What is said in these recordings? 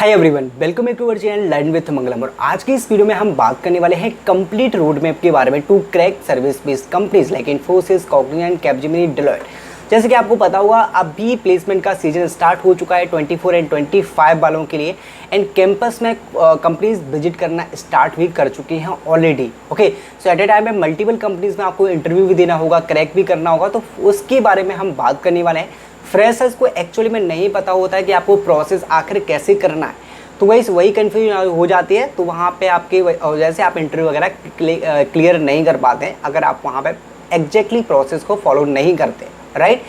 Hi everyone, welcome back to our channel learn with Mangalam. और आज की इस वीडियो में हम बात करने वाले हैं कंप्लीट रोड मैप के बारे में to crack service based companies like Infosys, Cognizant, Capgemini, Deloitte. जैसे कि आपको पता होगा अभी प्लेसमेंट का सीजन स्टार्ट हो चुका है 24 एंड 25 वालों के लिए, एंड कैंपस में कंपनीज विजिट करना स्टार्ट भी कर चुकी हैं already. Okay, so at a time में मल्टीपल कंपनीज में आपको इंटरव्यू भी देना होगा, क्रैक भी करना होगा, तो उसके बारे में हम बात करने वाले हैं। फ्रेशर्स को एक्चुअली में नहीं पता होता है कि आपको प्रोसेस आखिर कैसे करना है, तो वही कन्फ्यूजन हो जाती है। तो वहाँ पे आपके जैसे आप इंटरव्यू वगैरह क्लियर नहीं कर पाते हैं अगर आप वहाँ पे एग्जैक्टली प्रोसेस को फॉलो नहीं करते, राइट।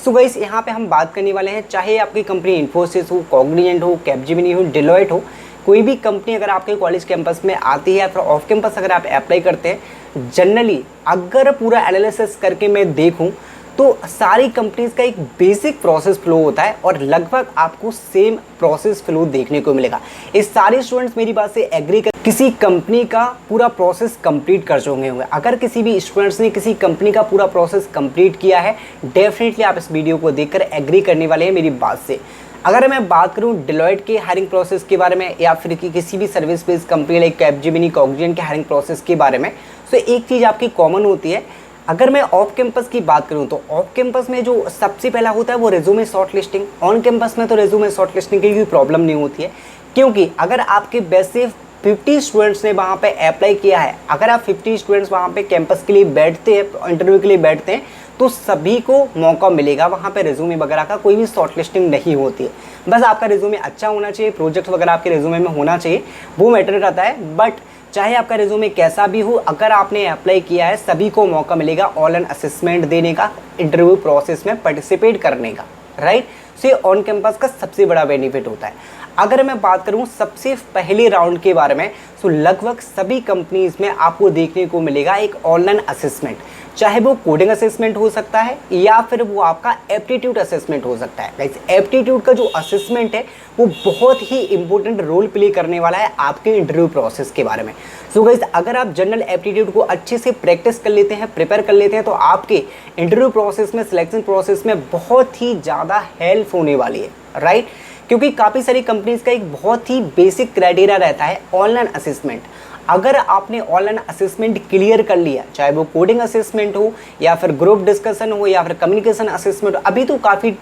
सो गाइस, यहाँ पे हम बात करने वाले हैं, चाहे आपकी कंपनी इन्फोसिस हो, कॉग्निजेंट हो, कैपजेमिनी हो, डेलॉयट हो, कोई भी कंपनी अगर आपके कॉलेज कैंपस में आती है या फिर ऑफ कैंपस अगर आप अप्लाई करते हैं, जनरली अगर पूरा एनालिसिस करके मैं देखूँ तो सारी कंपनीज का एक बेसिक प्रोसेस फ्लो होता है और लगभग आपको सेम प्रोसेस फ्लो देखने को मिलेगा। इस सारे स्टूडेंट्स मेरी बात से एग्री कर किसी कंपनी का पूरा प्रोसेस कंप्लीट कर चुके होंगे। अगर किसी भी स्टूडेंट्स ने किसी कंपनी का पूरा प्रोसेस कंप्लीट किया है, डेफिनेटली आप इस वीडियो को देखकर एग्री करने वाले हैं मेरी बात से। अगर मैं बात करूं डेलॉयट के हायरिंग प्रोसेस के बारे में या फिर किसी भी service based company like Capgemini, Cognizant के हायरिंग प्रोसेस के बारे में, तो एक चीज़ आपकी कॉमन होती है। अगर मैं ऑफ कैंपस की बात करूं तो ऑफ कैंपस में जो सबसे पहला होता है वो resume short listing. On campus में तो रेज्यूमे शॉर्ट लिस्टिंग की कोई प्रॉब्लम नहीं होती है, क्योंकि अगर आपके बेस से 50 स्टूडेंट्स ने वहाँ पे अप्लाई किया है, अगर आप 50 स्टूडेंट्स वहाँ पे कैंपस के लिए बैठते हैं, इंटरव्यू के लिए बैठते हैं, तो सभी को मौका मिलेगा। वहाँ पे रेज्यूमे वगैरह का कोई भी शॉर्ट लिस्टिंग नहीं होती है। बस आपका रेज्यूमे अच्छा होना चाहिए, प्रोजेक्ट वगैरह आपके रेज्यूमे में होना चाहिए, वो मैटर करता है। बट चाहे आपका रिज्यूमे कैसा भी हो, अगर आपने अप्लाई किया है, सभी को मौका मिलेगा ऑनलाइन असेसमेंट देने का, इंटरव्यू प्रोसेस में पार्टिसिपेट करने का, राइट। सो ये ऑन कैंपस का सबसे बड़ा बेनिफिट होता है। अगर मैं बात करूं सबसे पहले राउंड के बारे में, तो लगभग सभी कंपनीज में आपको देखने को मिलेगा एक ऑनलाइन असेसमेंट, चाहे वो कोडिंग असेसमेंट हो सकता है या फिर वो आपका एप्टीट्यूड असेसमेंट हो सकता है। गाइस, एप्टीट्यूड का जो असेसमेंट है वो बहुत ही इंपॉर्टेंट रोल प्ले करने वाला है आपके इंटरव्यू प्रोसेस के बारे में। सो गाइस, अगर आप जनरल एप्टीट्यूड को अच्छे से प्रैक्टिस कर लेते हैं, प्रिपेयर कर लेते हैं, तो आपके इंटरव्यू प्रोसेस में, सिलेक्शन प्रोसेस में बहुत ही ज़्यादा हेल्प होने वाली है, राइट। क्योंकि काफ़ी सारी कंपनीज का एक बहुत ही बेसिक क्राइटेरिया रहता है ऑनलाइन असेसमेंट। अगर आपने ऑनलाइन असेसमेंट क्लियर कर लिया, चाहे वो कोडिंग असेसमेंट हो या फिर ग्रुप डिस्कशन हो या फिर कम्युनिकेशन असेसमेंट हो,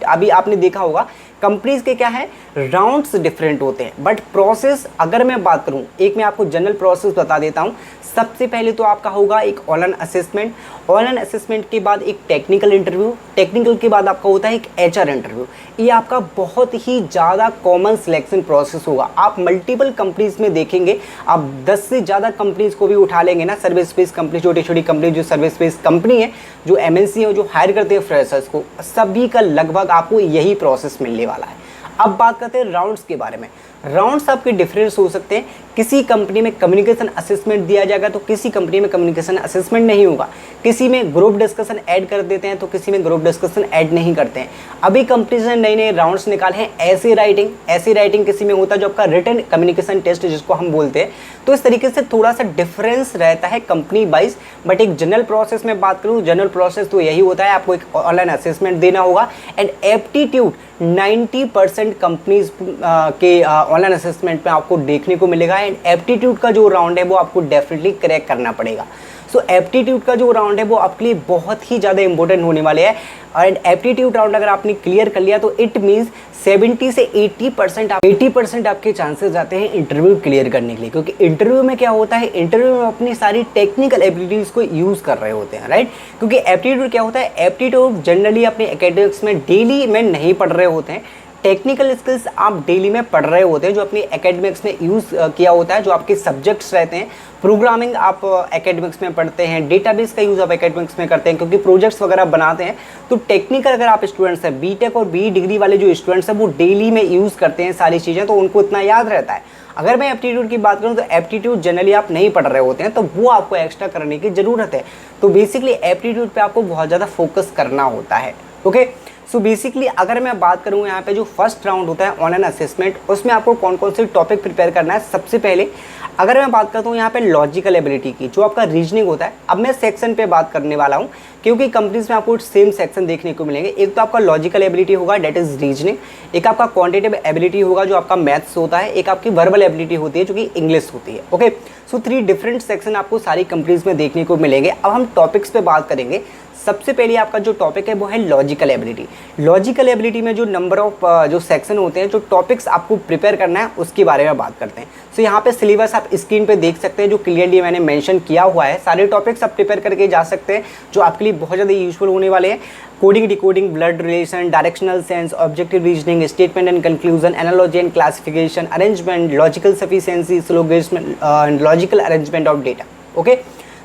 अभी आपने देखा होगा कंपनीज के क्या है, राउंड्स डिफरेंट होते हैं, बट प्रोसेस अगर मैं बात करूं, एक मैं आपको जनरल प्रोसेस बता देता हूं। सबसे पहले तो आपका होगा एक ऑनलाइन असेसमेंट, ऑनलाइन असेसमेंट के बाद एक टेक्निकल इंटरव्यू, टेक्निकल के बाद आपका होता है एक एचआर इंटरव्यू। ये आपका बहुत ही ज़्यादा कॉमन सिलेक्शन प्रोसेस होगा। आप मल्टीपल कंपनीज में देखेंगे, आप 10 से ज़्यादा कंपनीज को भी उठा लेंगे ना, सर्विस बेस्ड कंपनी, छोटी छोटी कंपनी जो सर्विस बेस्ड कंपनी है, जो एमएनसी है, जो हायर करते हैं फ्रेशर्स को, सभी का लगभग आपको यही प्रोसेस मिलने वाला है। अब बात करते हैं राउंड्स के बारे में। राउंड्स आपके डिफरेंस हो सकते हैं। किसी कंपनी में कम्युनिकेशन असेसमेंट दिया जाएगा तो किसी कंपनी में कम्युनिकेशन असेसमेंट नहीं होगा। किसी में ग्रुप डिस्कशन ऐड कर देते हैं तो किसी में ग्रुप डिस्कशन ऐड नहीं करते हैं। अभी कंपनीज ने नए नए राउंड्स निकाले हैं। ऐसी राइटिंग किसी में होता है जो आपका रिटन कम्युनिकेशन टेस्ट जिसको हम बोलते हैं। तो इस तरीके से थोड़ा सा डिफरेंस रहता है कंपनी वाइज। बट एक जनरल प्रोसेस में बात करूँ, जनरल प्रोसेस तो यही होता है, आपको एक ऑनलाइन असेसमेंट देना होगा एंड एप्टीट्यूड 90% कंपनीज के ऑनलाइन असेसमेंट में आपको देखने को मिलेगा। एंड एप्टीट्यूड का जो राउंड है वो आपको डेफिनेटली क्रैक करना पड़ेगा। सो एप्टीट्यूड का जो राउंड है वो आपके लिए बहुत ही ज़्यादा इंपॉर्टेंट होने वाले है। एंड एप्टीट्यूड राउंड अगर आपने क्लियर कर लिया तो इट मीन्स 70 से 80% आपके चांसेस आते हैं इंटरव्यू क्लियर करने के लिए। क्योंकि इंटरव्यू में क्या होता है, इंटरव्यू में अपनी सारी टेक्निकल एबिलिटीज़ को यूज़ कर रहे होते हैं, राइट। क्योंकि एप्टीट्यूड क्या होता है, एप्टीट्यूड जनरली अपने एकेडमिक्स में डेली में नहीं पढ़ रहे होते हैं। टेक्निकल स्किल्स आप डेली में पढ़ रहे होते हैं जो अपनी एकेडमिक्स में यूज़ किया होता है, जो आपके सब्जेक्ट्स रहते हैं। प्रोग्रामिंग आप एकेडमिक्स में पढ़ते हैं, डेटाबेस का यूज़ आप एकेडमिक्स में करते हैं क्योंकि प्रोजेक्ट्स वगैरह बनाते हैं। तो टेक्निकल अगर आप स्टूडेंट्स हैं, बीटेक और बी डिग्री वाले जो स्टूडेंट्स हैं वो डेली में यूज़ करते हैं सारी चीज़ें, तो उनको इतना याद रहता है। अगर मैं एप्टीट्यूड की बात करूं तो एप्टीट्यूड जनरली आप नहीं पढ़ रहे होते हैं, तो वो आपको एक्स्ट्रा करने की ज़रूरत है। तो बेसिकली एप्टीट्यूड पे आपको बहुत ज़्यादा फोकस करना होता है। ओके, सो बेसिकली अगर मैं बात करूँ यहाँ पे जो फर्स्ट राउंड होता है ऑनलाइन असेसमेंट, उसमें आपको कौन कौन से टॉपिक प्रिपेयर करना है। सबसे पहले अगर मैं बात करता हूँ यहाँ पे लॉजिकल एबिलिटी की, जो आपका रीजनिंग होता है। अब मैं सेक्शन पे बात करने वाला हूँ क्योंकि कंपनीज में आपको सेम सेक्शन देखने को मिलेंगे। एक तो आपका लॉजिकल एबिलिटी होगा, डेट इज रीजनिंग। एक आपका क्वांटिटेटिव एबिलिटी होगा जो आपका मैथ्स होता है। एक आपकी वर्बल एबिलिटी होती है जो कि इंग्लिश होती है। ओके, सो 3 डिफरेंट सेक्शन आपको सारी कंपनीज में देखने को मिलेंगे। अब हम टॉपिक्स पे बात करेंगे। सबसे पहले आपका जो टॉपिक है वो है लॉजिकल एबिलिटी। लॉजिकल एबिलिटी में जो नंबर ऑफ जो सेक्शन होते हैं, जो टॉपिक्स आपको प्रिपेयर करना है उसके बारे में बात करते हैं। सो यहाँ पे सिलेबस आप स्क्रीन पे देख सकते हैं जो क्लियरली मैंने मेंशन किया हुआ है। सारे टॉपिक्स आप प्रिपेयर करके जा सकते हैं जो आपके लिए बहुत ज़्यादा यूजफुल होने वाले हैं। Coding, decoding, blood relation, directional sense, objective reasoning, statement and conclusion, analogy and classification, arrangement, logical sufficiency, syllogism, logical arrangement of data. Okay,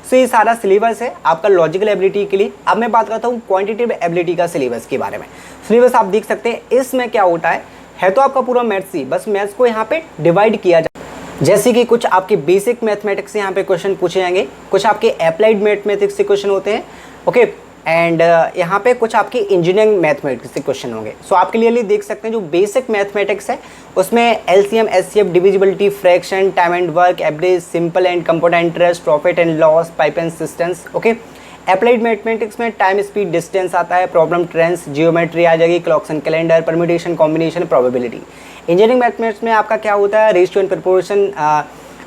so ये सारा सिलेबस है आपका लॉजिकल एबिलिटी के लिए। अब मैं बात करता हूँ क्वांटिटेटिव एबिलिटी का सिलेबस के बारे में। सिलेबस आप देख सकते हैं, इसमें क्या होता है तो आपका पूरा मैथ्स ही, बस मैथ्स को यहाँ पे डिवाइड किया जाए। जैसे कि कुछ आपके बेसिक मैथमेटिक्स से यहाँ पे क्वेश्चन पूछे जाएंगे, कुछ आपके अप्लाइड मैथमेटिक्स से क्वेश्चन होते हैं। ओके, एंड यहाँ पे कुछ आपके इंजीनियरिंग मैथमेटिक्स से क्वेश्चन होंगे। सो आपके लिए देख सकते हैं जो बेसिक मैथमेटिक्स है उसमें LCM, HCF, divisibility, fraction, time and work, average, simple and compound interest, profit and loss, pipe and systems. Okay, applied mathematics में टाइम, स्पीड, डिस्टेंस आता है, प्रॉब्लम, ट्रेंड्स, जियोमेट्री आ जाएगी, clocks and calendar, permutation, combination, probability. Engineering mathematics में आपका क्या होता है, ratio and proportion,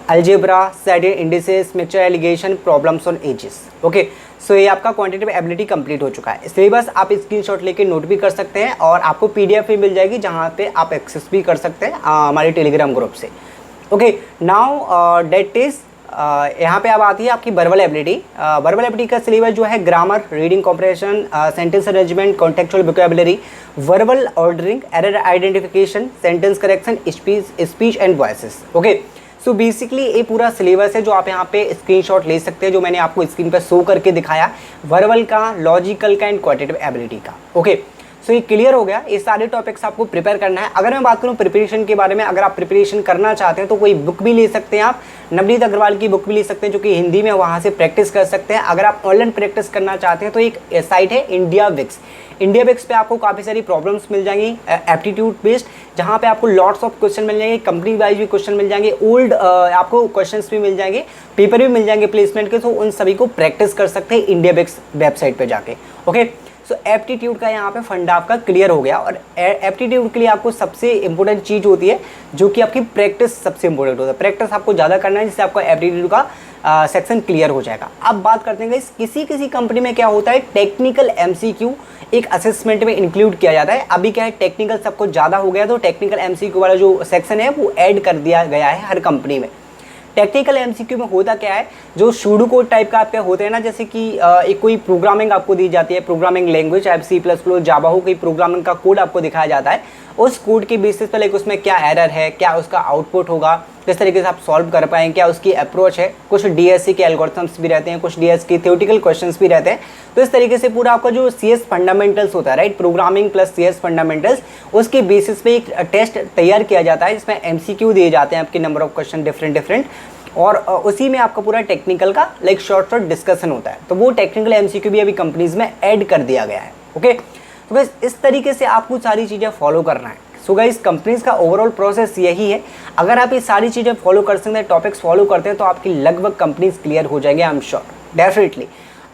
algebra, side indices, mixture alligation, problems on ages. Okay, so ये आपका क्वांटिटेटिव एबिलिटी कंप्लीट हो चुका है। सिलेबस आप स्क्रीनशॉट लेके नोट भी कर सकते हैं और आपको पीडीएफ भी मिल जाएगी जहाँ पे आप एक्सेस भी कर सकते हैं हमारे टेलीग्राम ग्रुप से। ओके, नाउ डेट इज यहाँ पे अब आती है आपकी वर्बल एबिलिटी। वर्बल एबिलिटी का सिलेबस जो है grammar, reading comprehension, sentence arrangement, contextual vocabulary, verbal ordering, error identification, sentence correction, speech and voices. Okay, so basically ये पूरा सिलेबस है जो आप यहाँ पे स्क्रीनशॉट ले सकते हैं, जो मैंने आपको स्क्रीन पे शो करके दिखाया, वर्बल का, लॉजिकल का एंड क्वांटिटेटिव एबिलिटी का। ओके, सो ये क्लियर हो गया। ये सारे टॉपिक्स आपको प्रिपेयर करना है। अगर मैं बात करूँ प्रिपरेशन के बारे में, अगर आप प्रिपरेशन करना चाहते हैं तो कोई बुक भी ले सकते हैं आप, नवनीत अग्रवाल की बुक भी ले सकते हैं जो कि हिंदी में, वहाँ से प्रैक्टिस कर सकते हैं। अगर आप ऑनलाइन प्रैक्टिस करना चाहते हैं तो एक साइट है इंडिया विक्स। इंडिया विक्स पे आपको काफ़ी सारी प्रॉब्लम्स मिल जाएंगी एप्टीट्यूड बेस्ड, जहाँ पे आपको लॉट्स ऑफ क्वेश्चन मिल जाएंगे, कंपनी वाइज भी क्वेश्चन मिल जाएंगे, ओल्ड आपको क्वेश्चंस भी मिल जाएंगे, पेपर भी मिल जाएंगे प्लेसमेंट के। तो उन सभी को प्रैक्टिस कर सकते हैं इंडिया विक्स वेबसाइट पे जाके। ओके, सो एप्टीट्यूड का यहाँ पे फंडा आपका क्लियर हो गया। और एप्टीट्यूड के लिए आपको सबसे इंपॉर्टेंट चीज़ होती है जो कि आपकी प्रैक्टिस सबसे इंपॉर्टेंट होता है। प्रैक्टिस आपको ज़्यादा करना है जिससे आपका एप्टीट्यूड का सेक्शन क्लियर हो जाएगा। अब बात करते हैं किसी किसी कंपनी में क्या होता है, टेक्निकल एमसीक्यू एक असेसमेंट में इंक्लूड किया जाता है। अभी क्या है, टेक्निकल सबको ज़्यादा हो गया तो टेक्निकल एमसीक्यू वाला जो सेक्शन है वो ऐड कर दिया गया है हर कंपनी में। टेक्निकल एमसीक्यू में होता क्या है, जो सूडो कोड टाइप का आपके होते हैं ना, जैसे कि एक कोई प्रोग्रामिंग आपको दी जाती है, प्रोग्रामिंग लैंग्वेज, चाहे C++, जावा हो, कोई प्रोग्रामिंग का कोड आपको दिखाया जाता है। उस कोड के बेसिस पर लाइक उसमें क्या एरर है, क्या उसका आउटपुट होगा, किस तरीके से आप सॉल्व कर पाएंगे, क्या उसकी अप्रोच है। कुछ डीएससी के एल्गोरिथम्स भी रहते हैं, कुछ डीएस के थ्योरेटिकल क्वेश्चंस भी रहते हैं। तो इस तरीके से पूरा आपका जो CS फंडामेंटल्स होता है, right, programming plus CS fundamentals, उसके बेसिस पे एक टेस्ट तैयार किया जाता है जिसमें MCQ दिए जाते हैं आपके नंबर ऑफ क्वेश्चन डिफरेंट, और उसी में आपका पूरा टेक्निकल का लाइक शॉर्ट डिस्कशन होता है। तो वो टेक्निकल MCQ भी अभी कंपनीज में ऐड कर दिया गया है। ओके, तो गाइस इस तरीके से आपको सारी चीज़ें फॉलो करना है। सो गाइस कंपनीज का ओवरऑल प्रोसेस यही है। अगर आप ये सारी चीज़ें फॉलो कर सकते हैं, टॉपिक्स फॉलो करते हैं, तो आपकी लगभग कंपनीज क्लियर हो जाएंगे, आई एम श्योर, डेफिनेटली।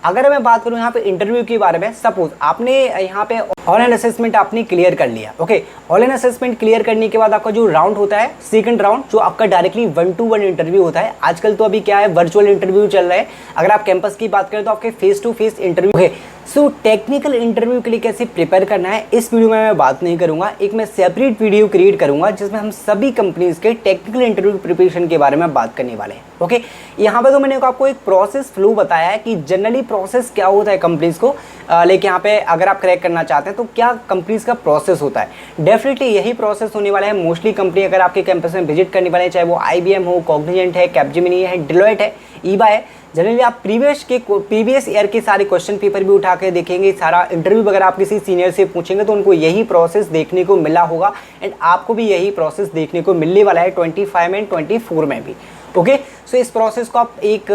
अगर मैं बात करूं यहाँ पे इंटरव्यू के बारे में, सपोज आपने यहाँ पे ऑनलाइन असेसमेंट आपने क्लियर कर लिया। ओके, ऑनलाइन असेसमेंट क्लियर करने के बाद आपका जो राउंड होता है, सेकंड राउंड, जो आपका डायरेक्टली 1-to-1 इंटरव्यू होता है। आजकल तो अभी क्या है, वर्चुअल इंटरव्यू चल रहा है। अगर आप कैंपस की बात करें तो आपके फेस टू फेस इंटरव्यू है। सो टेक्निकल इंटरव्यू के लिए कैसे प्रिपेयर करना है इस वीडियो में मैं बात नहीं करूंगा। एक मैं सेपरेट वीडियो क्रिएट करूंगा जिसमें हम सभी कंपनीज के टेक्निकल इंटरव्यू प्रिपरेशन के बारे में बात करने वाले हैं। ओके, यहाँ पे तो मैंने आपको एक प्रोसेस फ्लो बताया है कि जनरली प्रोसेस क्या होता है कंपनीज को लेकिन यहाँ पे अगर आप क्रैक करना चाहते हैं तो क्या कंपनीज का प्रोसेस होता है। डेफिनेटली यही प्रोसेस होने वाला है। मोस्टली कंपनी अगर आपके कैंपस में विजिट करने वाले हैं, चाहे वो IBM हो, कॉग्निजेंट है, कैपजेमिनी है, डिलॉयट है, ईबा है, जनरली आप प्रीवियस ईयर के सारे क्वेश्चन पेपर भी उठा के देखेंगे, सारा इंटरव्यू वगैरह आप किसी सीनियर से पूछेंगे तो उनको यही प्रोसेस देखने को मिला होगा एंड आपको भी यही प्रोसेस देखने को मिलने वाला है 25 में 24 में भी। ओके, सो इस प्रोसेस को आप एक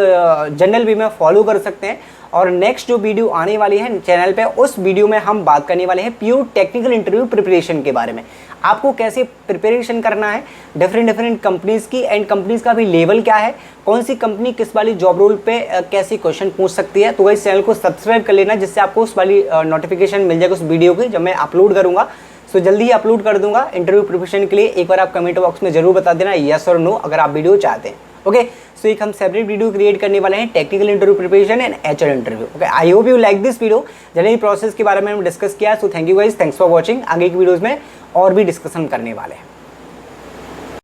जनरल वे में फॉलो कर सकते हैं और नेक्स्ट जो वीडियो आने वाली है चैनल पे, उस वीडियो में हम बात करने वाले हैं प्योर टेक्निकल इंटरव्यू प्रिपरेशन के बारे में। आपको कैसे प्रिपरेशन करना है डिफरेंट कंपनीज़ की, एंड कंपनीज़ का भी लेवल क्या है, कौन सी कंपनी किस वाली जॉब रोल पे कैसे क्वेश्चन पूछ सकती है। तो इस चैनल को सब्सक्राइब कर लेना, जिससे आपको उस वाली नोटिफिकेशन मिल जाएगा उस वीडियो की जब मैं अपलोड करूँगा। सो जल्दी ही अपलोड कर दूंगा इंटरव्यू प्रिपरेशन के लिए। एक बार आप कमेंट बॉक्स में जरूर बता देना यस और नो अगर आप वीडियो चाहते हैं। ओके, सो एक हम सेपरेट वीडियो क्रिएट करने वाले हैं technical interview preparation and HR interview. Okay, I hope you like this video. Generally process के बारे में हम डिस्कस किया। So thank you guys, thanks for watching. आगे की वीडियोज़ में और भी डिस्कशन करने वाले हैं।